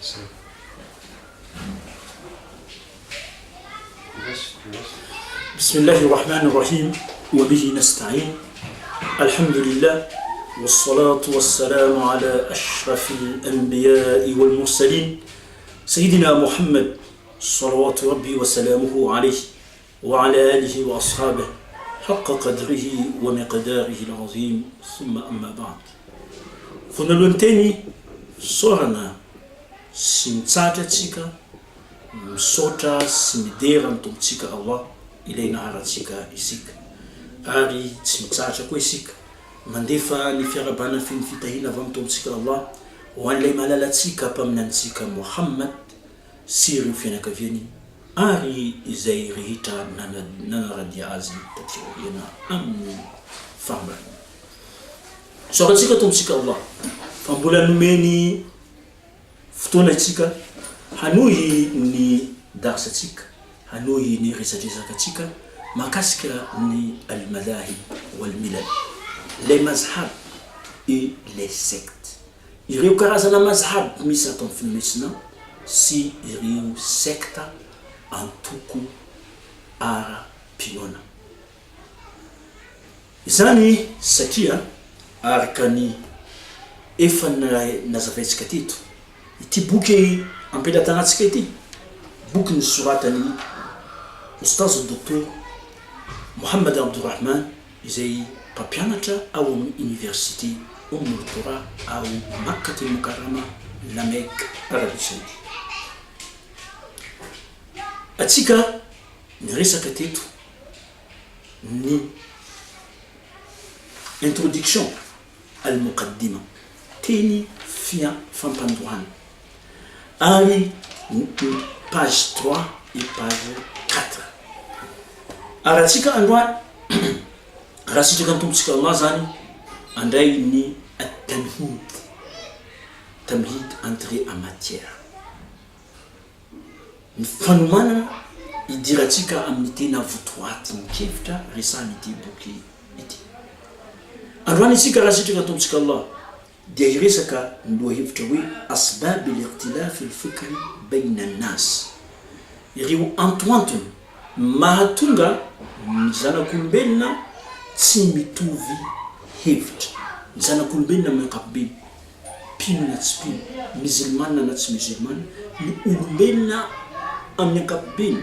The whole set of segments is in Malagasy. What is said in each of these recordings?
بسم الله الرحمن الرحيم وبه نستعين الحمد لله والصلاة والسلام على أشرف الأنبياء والمرسلين سيدنا محمد صلوات ربي وسلامه عليه وعلى آله وأصحابه حق قدره ومقداره العظيم ثم أما بعد فنلونتني صورنا سمتاتتك misaotra sy midera ny tompontsika Allah ilay naharatsika isika ary tsy mitsahatra koa isika mandefa ny fiarabana ny fitahina avy amin'ny tompontsika Allah ho an'ilay malalatsika mpaminantsika Muhammad sy ireo fianakaviany ary izay rehetra nanaradia azy tatriana amin'ny fambrana soratsika tompontsika Allah fa mbola nomeny fotoana itsika hanohy ny darsatsika hanohy ny resadresakatsika makasika ny al-madahib wal-milal les mazhab et les sectes ireo karazana mazhab misy ato amin'ny finomesina sy ireo secta antoko ara-pinoana izany satria araka ny efa nazavaitsika teto ity boky ampelatanatsika ity boky ny soratany Ustaz Dr Mohamed Abdurrahman izay mpampianatra ao amin'ny université Ummul Qura ao Makkatul Mukarrama la Mecque Arabie Saoudite atsika niresaka teto ny introduction al-muqaddima teny fampandohana ari page 3 et page 4 aratsika androany raha sitraka ny tompontsika Allah zany andray ny tamhid entrée en matière ny fanomanana idiratsika amin'ny tena votoaty mikevitra resany ity boky ity androany isika raha sitraka ny tompontsika Allah dia iresaka lohevitra hoe asbab al-ikhtilaf al-fikri baina an-nas ireo antoantony mahatonga ny zanak'olombelona tsy mitovy hevitra ny zanak'olombelona amin'ny ankapobeny pino na tsy pino musulmane na tsy musulmane ny olombelona amin'ny ankapobeny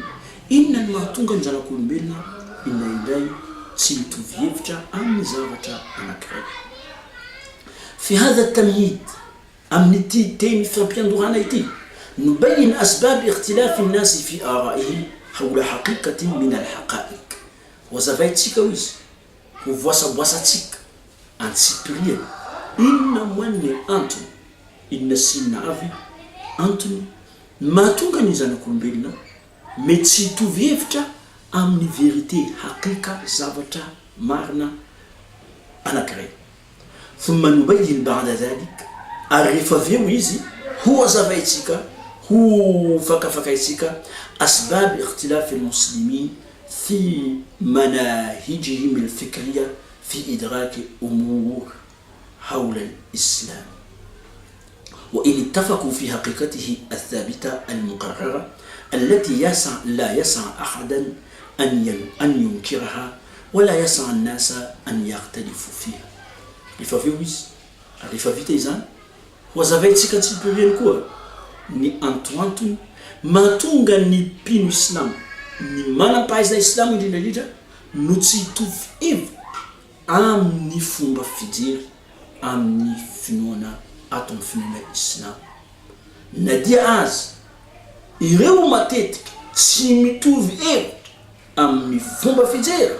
inona ny mahatonga ny zanak'olombelona indray tsy mitovy hevitra amin'ny zavatra anankiray في هذا التمهيد أمنتي تيمي فبيندوغانا يتي نبين أسباب اختلاف الناس في آرائهم حول حقيقة من الحقائق وزفايت سيكاويز وفواسا بواساتيك عن سيبريا إن مني أنتم إن سينا أفي أنتم ما تونغا نيزانا كولمبيلنا ميتسي توفيفتا أمني فيريتي حقيقة زافتا مارنا أنا كريم ثم نبين بعد ذلك الرفافي ويزي هو زفايتك هو فكايتك أسباب اختلاف المسلمين في مناهجهم الفكرية في إدراك أمور حول الإسلام وإن اتفقوا في حقيقته الثابتة المقررة التي لا يسع أحدا أن ينكرها ولا يسع الناس أن يختلفوا فيها rifavita izany wazavaitsika tsy piriany koa ny antoantony mahatonga ny mpino islam ny manam-pahaizana islam indrindrandrindra no tsy hitovy hevitra amin'ny fomba fijery amin'ny finoana ato amin'ny finoana islam na dia azy ireo matetika tsy mitovy hevitra amin'ny fomba fijery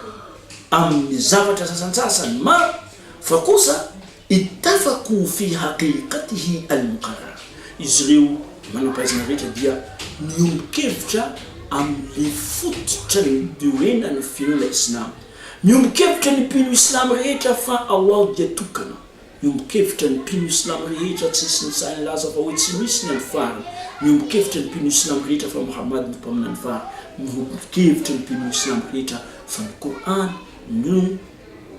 amin'ny zavatra sasantsasany maro فكوسا اتفقوا في حقيقته المقررة إزريو من بايزنا ريتا ديا نيوم كيفتا أم لفوت دوين أن فينو الإسلام نيوم كيفتا نبينو الإسلام ريتا فا الله جاتوكنا نيوم كيفتا نبينو الإسلام ريتا تسيسن سان لازا فويتسميسنا الفار نيوم كيفتا نبينو الإسلام ريتا فا محمد نبامنا الفار نيوم كيفتا نبينو الإسلام ريتا فا القرآن نيوم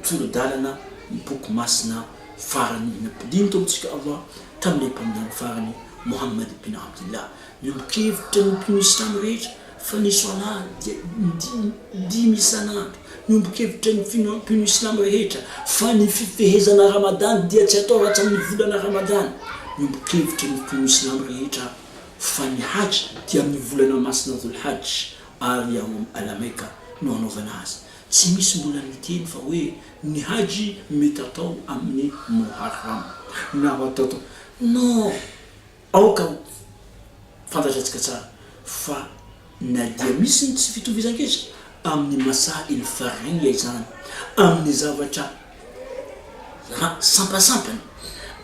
تولو دالنا book masna farani na pidin tomtsika Allah tamle pamdan farani Muhammad bin Abdullah miombokevitra ny mpino islam rehetra fa ny solat dia dimy isanandro miombokevitra ny mpino islam rehetra fa ny fifehezana Ramadan dia tsy atao raha tsy amin'ny volana Ramadan miombokevitra ny mpino islam rehetra fa ny hajj dia amin'ny volana masina dhul hajj ary alameka no anaovana azy tsy misy mbola miteny fa hoe ny haji mety atao amin'ny Muharram na atao non aoka fantatratsika tsara fa na dia misy ny tsy fitovizan-ketra amin'ny masail faria izany amin'ny zavatra sampasampany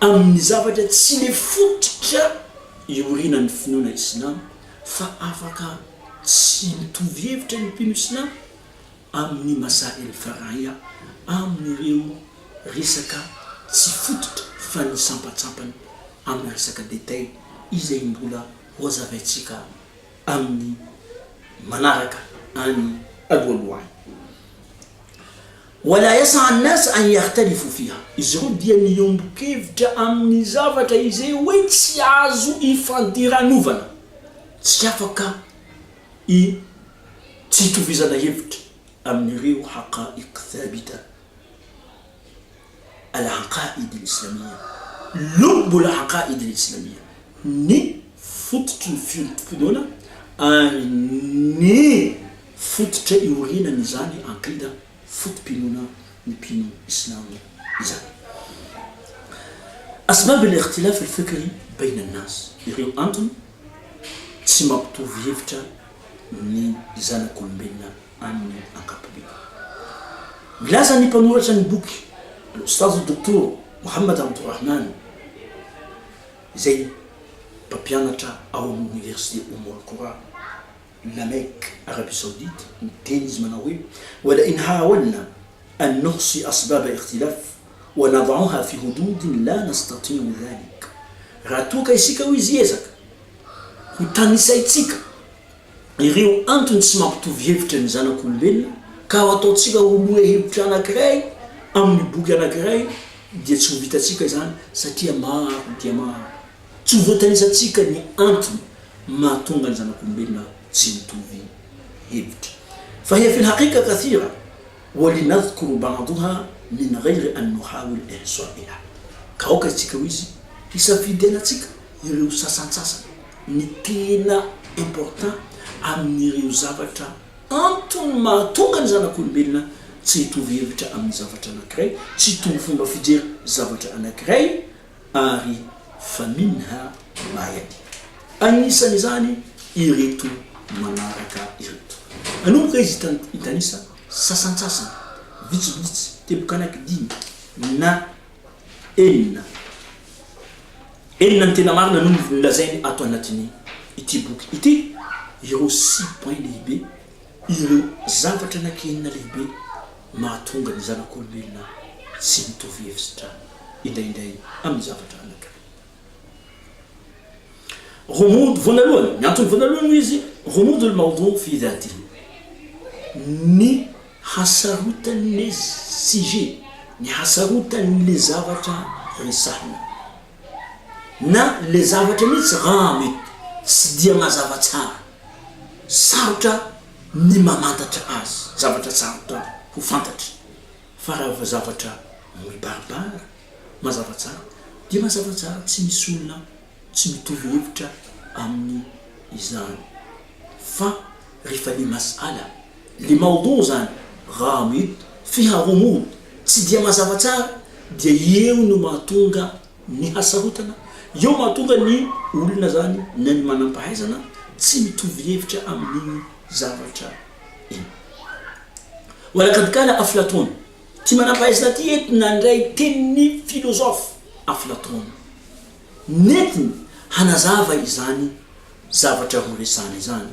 amin'ny zavatra tsy le fototra iorina ny finoana islam fa afaka tsy mitovy hevitra ny mpino islam amin'ny masail faria amin'ireo resaka tsy fototra fa ny sampasampany amin'ny resaka détail izay mbola hozavaitsika amin'ny manaraka any alohalohany wala yasa an-nas an yahtalifu fiha izy io dia niombokevitra amin'ny zavatra izay hoe tsy azo ifandiranovana tsy afaka tsy hitovizana hevitra amin'ireo haqaiq thabita al-aqaid al-islamiyya lub al-aqaid al-islamiyya ni fototry ny finoana ary ny fototra iorinany zany aqida fotom-pinoana ny mpino islamo izany asbab al-ikhtilaf al-fikri baina an-nas ireo antony tsy mampitovy hevitra ny zanak'olombelona amin'ny ankapobeny milaza ny mpanoratra ny boky al-ustaz Dr. Muhammad Abdurrahman izay mpampianatra ao amin'ny université Al-Qura la Mecque Arabie Saoudite miteny izy manao hoe wala in hawalna an nuhsi asbab ikhtilaf wa nad'uha fi hudud la nastati'u dhalik raha toka isika ho izy ezaka ho tanisaitsika ireo antony tsy mampitovy hevitra ny zanak'olombelona ka ho ataotsika hoe hevitra anankiray amin'ny boky anankiray dia tsy ho vitatsika izany satria maro dia maro tsy ho voatanisatsika ny antony mahatonga ny zanak'olombelona tsy mitovy hevitra fa hiya fi lhaqiqa kathira walinadhkuru ba'daha min ghayri an nuhawil ihsa'iha ka okatsika ho izy hisafidianatsika ireo sasantsasana ny tena important amin'ireo zavatra antony mahatonga ny zanak'olombelona tsy hitovy hevitra amin'ny zavatra anankiray tsy hitovy fomba fijery zavatra anankiray ary fa minha mayadi agnisan'izany ireto manaraka ireto anomboka izy hitanisa sasantsasana vitsivitsy teboka anankidimy na enina ny tena marina no nilazainy ato anatin'ny ity boky ity ireo 6 point lehibe ireo zavatra anankenina lehibe mahatonga ny zanak'olombelona tsy mitovy hevitra indraindray amin'ny zavatra anankiray غموض vonalohany antony vonalohany izy غموض الموضوع في ذاته ny hasarotan'ny sujet ny hasarotan'ny zavatra resahina na le zavatra mitsy ghamid tsy dia mazava tsara sarotra ny mamantatra azy zavatra sarotra ho fantatry fa raha zavatra mibaribara mazava tsara dia mazava tsara tsy misy olona tsy mitovy hevitra amin'ny izany fa rehefa le masala le mawdu zany ghamid fiha ghumud tsy dia mazava tsara dia eo no mahatonga ny hasarotana eo mahatonga ny olona zany na ny manampahaizana tsy mitovy hevitra amin'ny zavatra iny walakad kana Aflatun ty manampahaizana ty eto nandray tenin'ny philosophe Aflatun netiny hanazava izany zavatra ho resana izany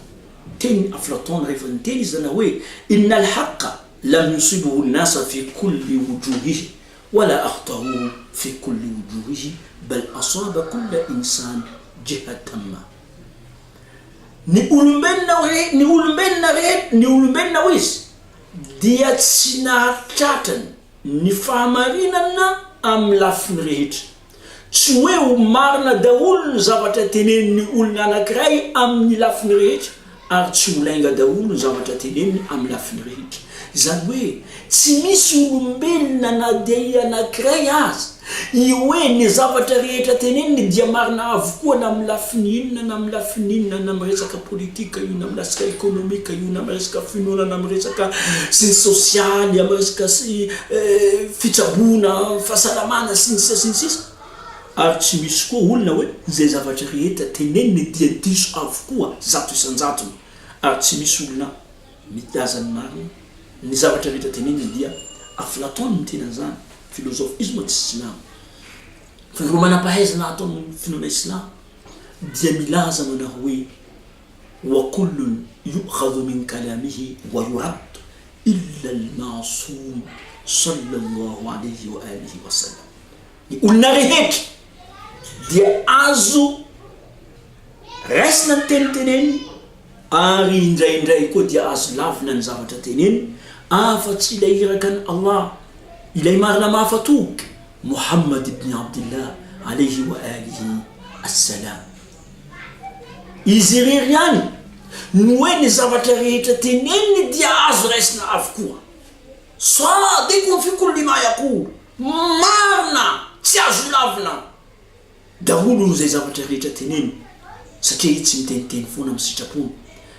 teny Aflatun rehefa niteny izy zany hoe inna al-haqqa lam yusibuhu an-nasa fi kulli wujuhihi wala akhtahu fi kulli wujuhihi bal asaba kulla insan jihatan ma ni ulumbelna wis dia tsy nahatratrany ny fahamarinana amin'ny lafiny rehetra tsy hoe ho marina daholo ny zavatra teneniny olona anankiray amin'ny lafiny rehetra ary tsy ho lainga daholo ny zavatra teneniny amin'ny lafiny rehetra. Zany hoe tsy misy olombelona na dia anankiray azy io hoe ny zavatra rehetra teneniny dia marina avokoa na amin'ny lafiny inona na amin'ny lafiny inona, na amin'ny resaka politika io, na amin'ny resaka ekonomika io, na amin'ny resaka finoana, na amin'ny resaka sy ny sosialy, amin'ny resaka sy fitsaboana, fahasalamana sy ny sisa sy ny sisa. Ary tsy misy koa olona hoe zay zavatra rehetra teneniny dia diso avokoa zato isan-jatony. Ary tsy misy olona mitaza ny marina ny zavatra rehetra teneniny dia Aflatôny ny tena zany, filozofisme tsy Islam. Fa ny manam-pahaizana ataony finoana Islam dia milaza manao hoe wa kullun yu'khadhu min kalamihi wa yurad illa al-ma'sum sallallahu alayhi wa alihi wa sallam. Ny olona rehetra dia azo raisina ny teniteneny ary indraindray koa dia azo lavina ny zavatra teneny afa-tsy ilay iraka ny Allah, ilay marina mahafatoky Muhammad ibn Abdullah alayhi wa alihi assalam. Izy irery ihany no hoe ny zavatra rehetra teneniny dia azo raisina avokoa. Sadiqun fi kulli ma yaqul, marina tsy azo lavina daholo zay zavatra rehetra teneniny, satria tsy miteniteny foana amin'ny sitrapony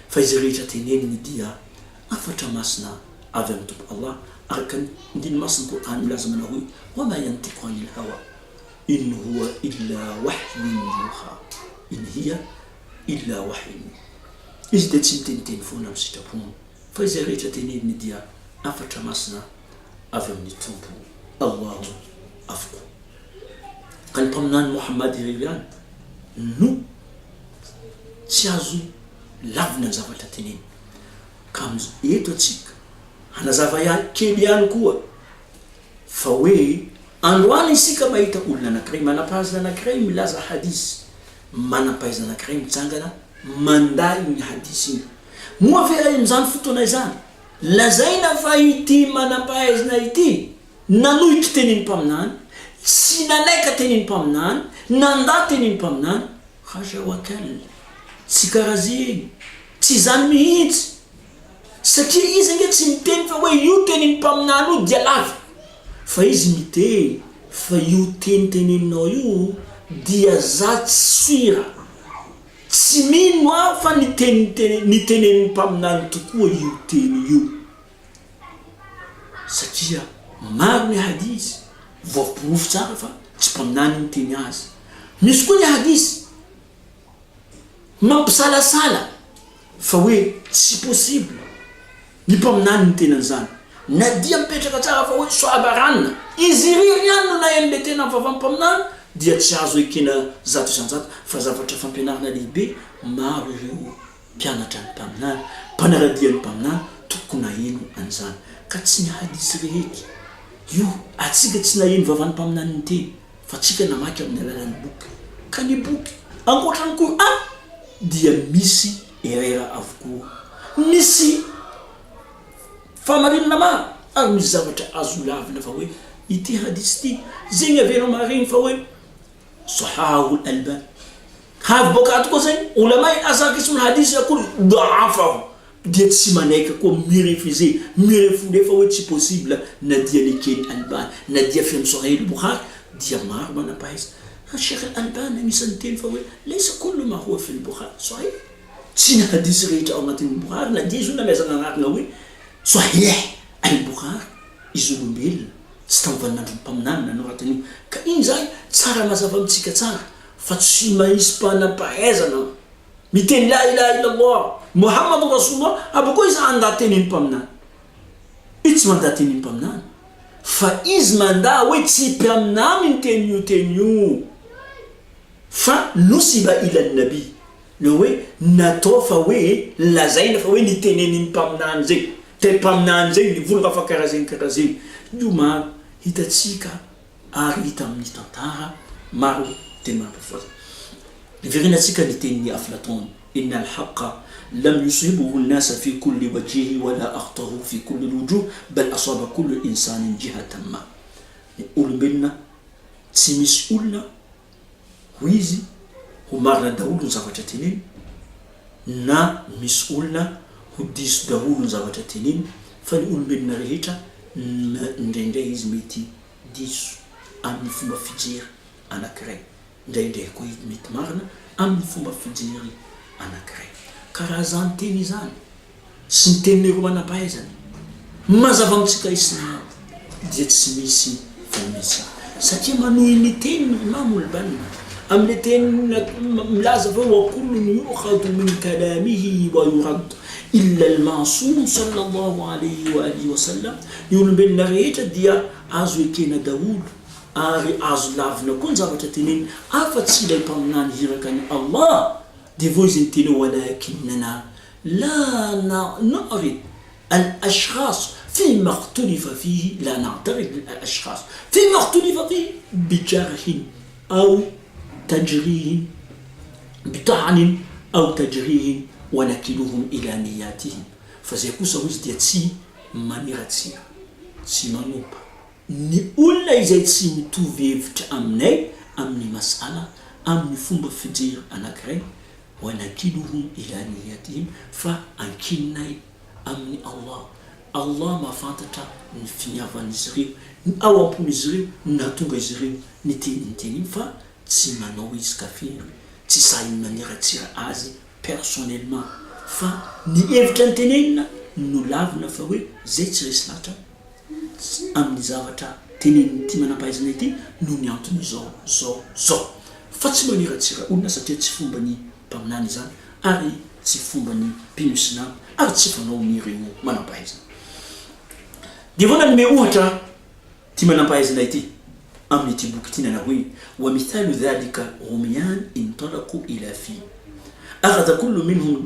fa izy rehetra teneniny dia afatra masina avy amin'ny tompo Allah. Araka ndiny masina Qur'an milaza manao hoe wa ma yantiqu anil hawa in huwa illa wahyun yuha in hiya illa wahyun. Izy dia tsy miteniteny foana amin'ny sitrapony fa izy rehetra teneniny dia afatra masina avy amin'ny tompo Allah avokoa. Ka ny mpaminany Muhammad irery ihany no tsy azo lavina ny zavatra teneniny. Ka eto atsika hanazava ihany kely ihany koa fa hoe androany isika mahita olona anankiray manam-pahaizana anankiray milaza hadisy, manam-pahaizana anankiray mitsangana manday ny hadisy iny. Moa fe amin'izany fotoana izany lazaina fa ity manam-pahaizana ity nanohitra teniny mpaminany, tsy nanaika teniny mpaminany, nanda teniny mpaminany, hasha wakal, tsy karazeny, tsy zany mihitsy. Satria izy nge tsy miteny fa hoe io teniny mpaminany io dia lavy, fa izy miteny fa io teniteneninao io dia zatsy suira, tsy mino aho fa ny teneniny mpaminany tokoa io teny io. Satria maro ny hadisy voaporofo tsara fa tsy mpaminany ny teny azy. Misy koa ny hadisy mampisalasala fa hoe tsy possible ny mpaminany ny tenan'izany, na dia mipetraka tsara fa hoe soabaranina izy irery ihany no nahen'le tena mivava mpaminany dia tsy azo ekena zato isan-jato. Fa zavatra fampianarana lehibe maro ireo mpianatra ny mpaminany, mpanaradia ny mpaminany tokony naheno an'izany. Ka tsy ny hadisy rehetra io atsika tsy naheno vavan'ny mpaminany ny teny fa tsika namaky amin'ny alalan'ny boky. Ka ny boky ankoatrany Qur'an dia misy erreur avokoa, misy famarinana maro ary misy zavatra azo lavina fa hoe ity hadisy ity zegny averina mariny fa hoe sahahu al-Albani. Havy bokato koa zegny ulamai azaka ismul hadisy akory daafa dia tsy manaika koa mirefuser mirefuler fa hoe tsy possible na dia lekeny Albani na dia fi Sahih al-Bukhari dia maro manam-pahaizana. Sheikh al-Albani misy teny fa hoe laysa kullu ma huwa fi al-Bukhari sahih, tsy ny hadisy rehetra ao anatin'ny Bukhari na dia izy na miazana anarina hoe Sahih al-Bukhari izy olombelona tsy tamvanandro mpaminany nanoratany. Ka iny zany tsara mazava amitsika tsara fa tsy mahisy mpanampahaizana miteny la ilaha illallah Muhammadu Rasulullah abako izy anda teniny mpaminany, izy tsy manda teniny mpaminany fa izy manda hoe tsy mpaminany ny teny io teny io fa nusiba ila nabi, le hoe natao fa hoe lazaina fa hoe niteneny mpaminany zegny, teny mpaminany zegny nivolagna fa karazegny karazegny. Io maro hitatsika ary hita amin'ny tantara maro teny mampifazana. Iverinantsika ny tenin'ny Aflatôny inna al-haqqa lam yusibuhu an-nasa fi kulli wajhihi wala akhtahu fi kulli al-wujuh bal asaba kullu insanin jihatan ma. Olombelona tsy misy olona ho izy ho marina daholo ny zavatra teneny na misy olona ho diso daholo ny zavatra teneny fa ny olombelona rehetra indraindray izy mety diso amin'ny fomba fijery anankiray, indraindray koa izy mety marina amin'ny fomba fijery anankiray. Karaha zany teny izany sy ny tenin'ireo manam-pahaizana mazava amintsika islam dia tsy misy fanisa satria manohy ny teny Imam al-Banna amin'ny teny milaza fa wa kullun yu'khadhu min kalamihi wa yurad illa al-ma'sum sallallahu alayhi wa alihi wa sallam. Ny olombelona rehetra dia azo ekena daholo ary azo lavina koa ny zavatra teneny afa-tsy ilay mpaminany hiraka ny Allah. Dia vo izy ny teny walakinna la na'rid al-ashkhas فيما اختلف فيه لا نعترض الأشخاص فيما اختلف فيه بجرح أو تجريه بطعن أو تجريه ونكلهم إلى نياتهم. فزيكو سويس ديتسي مانيراتسيا سيمانوبا نقول إذا تسي توفيفت أمني مسألة أمني فومب فجير أنا كريم ونكلهم إلى نياتهم فأنكلنا أمني الله Allah mafantatra ny finiavan'izy ireo ao am-pon'izy ireo natonga izy ireo ny teny fa tsy manao izy kafiry tsy sahy maniratsira azy personnellement fa ny hevitra ny tenenina no lavina fa hoe zay tsy resy latra amin'ny zavatra teneniny ty manam-pahaizana ity no ny antony zao fa tsy maniratsira olona satria tsy fomba ny mpaminany izany ary tsy fomba ny mpino ary tsy fanao n'ireo manam-pahaizana. Dia vona me ohatra ty manam-pahaizana ity amin'ny ity boky ity nana hoe wa mithalu dhalika rumyan intalaqu ila fi akhadha kullu minhum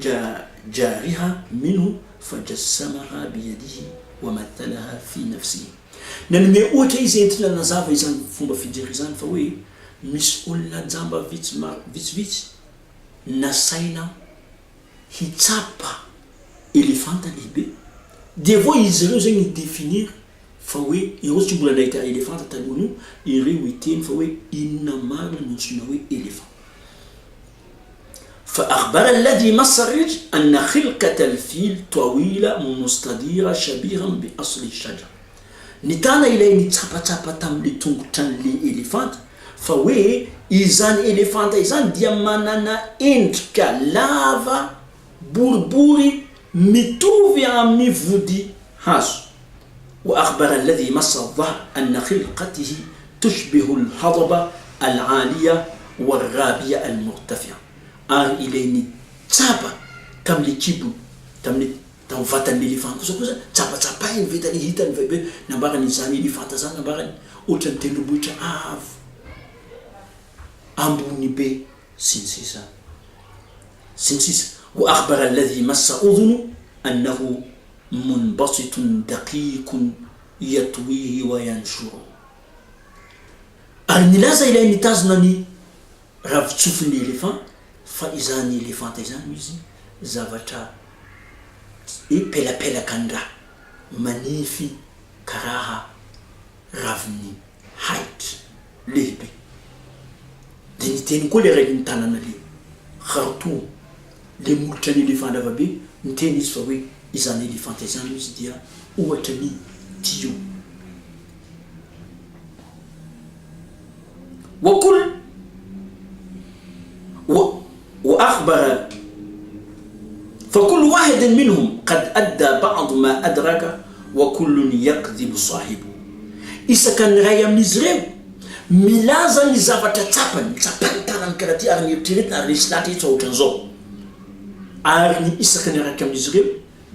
jariha minhu fajassamaha biyadihi wa mathalaha fi nafsihi. Nanome ohatra izy entina nazava izany fomba fijery izany fa hoe misy olona jamba vitsivitsy nasaina hitsapa elefanta lehibe. Dia vo izy ireo zegny définir fa hoe ireo tsy mbola nahita elefanta taloha ireo iteny fa hoe inona marina no antsoina hoe elefanta. Fa akhbara alladhi masarij anna khilqata al-fil tawila mustadira shabihan bi asli shajar. Nitana ilay nitsapatapa tamle tongotra le elefanta fa hoe izany elefanta izany dia manana endrika lava boribory mitovy amin'ny vody hazo. وأخبر الذي مس الظهر أن خلقته تشبه الهضبة العالية والرابية المرتفعة. إليني تابا تملي كيبو تملي تنفاتن للفان كوزا تابا تابا ينفيتني هيتن فيبي نبغى نساني لفانتا زان نبغى أوتن تلبوتشا آف أمبوني بي سنسيسا وأخبر الذي مس أذنه أنه منبسط دقيق يطويه وينشره. النلازة إلى نتازنني رف تشوف الإليفان فإذا الإليفان تيزان ميزي زافتا بلا بلا كندرا منيفي كراها رفني هايت ليبي دينتين كل رجل تانانا لي خرطوم le multra ny elefanta vabe ny teny izy fa hoe izany elefanta izany izy dia ohatra ny tio. وأخبر فكل واحد منهم قد أدى بعض ما أدرك وكل يكذب صاحبه. إذا كان غاية مزرم ملازم زافتا تابن تاران كراتي أغني بتريتنا ريسلاتي توتنزو أغني إذا كان غاية مزرم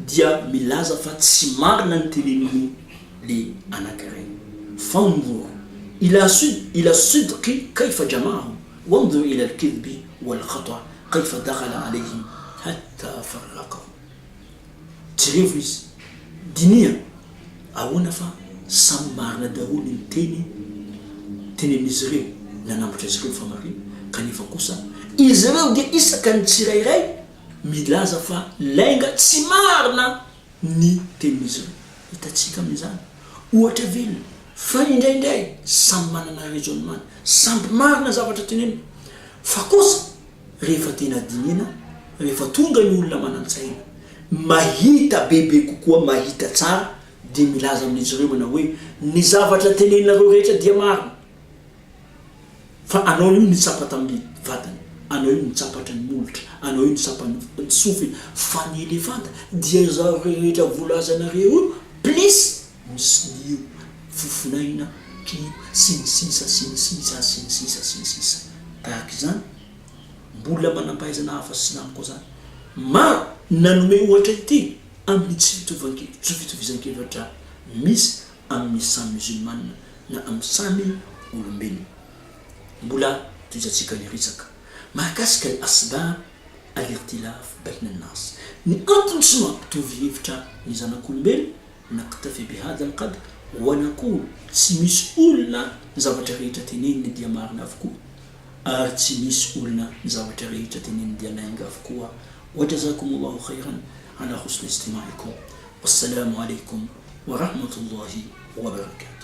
ديا ملازم فتسمارنا نتليني لي أنا كريم. فانظر إلى الصدق كيف جمعهم وانظر إلى الكذب والخطأ كيف دخل عليهم حتى فرقهم. تريفيس دينيا أونا فا سمارنا داول تيني مزريو لنا متزريو فماري كان يفكوسا إزريو دي إسا كان تسيري ميلازا فا لينغا تسمارنا ني تيني مزريو إتاتسيكا ميزان واتفيل فاين داي سامانا ريجون مان سامب مارنا زاوتا تنين fa kosa rehefa tena dinina rehefa tonga ny olona manantsaina mahita bebe kokoa mahita tsara dia milaza amin'izy ireo manao hoe ny zavatra teneninareo rehetra dia marina fa anao io nitsapa tamin'ny vatany, anao io nitsapatra ny molotra, anao io nitsapany sofina, fa ny elefanta dia zareo rehetra volazanareo plus misy io fofonaina kibo sy ny sisa tahaka izany mbola manampahaizana hafa silamo koa zany maro nanome ohatra ity amin'ny tsy fitovizan-kevitra misy amin'ny samy musulmane na amin'ny samy olombelona. mbola toizatsika niritsaka mahakasika ny asbab al-ikhtilaf baina an-nas, ny antony sy mampitovy hevitra ny zanak'olombelona naktafi bihadha al-qadr wa naqul tsy misy olona ny zavatra rehetra teneniny dia marina avokoa ary tsy misy olona ny zavatra rehetra teneniny dia nainga avokoa. Wajazakumullahu khairan ala husni istimaikum. Wassalamu alaikum wa rahmatullahi wa barakatuh.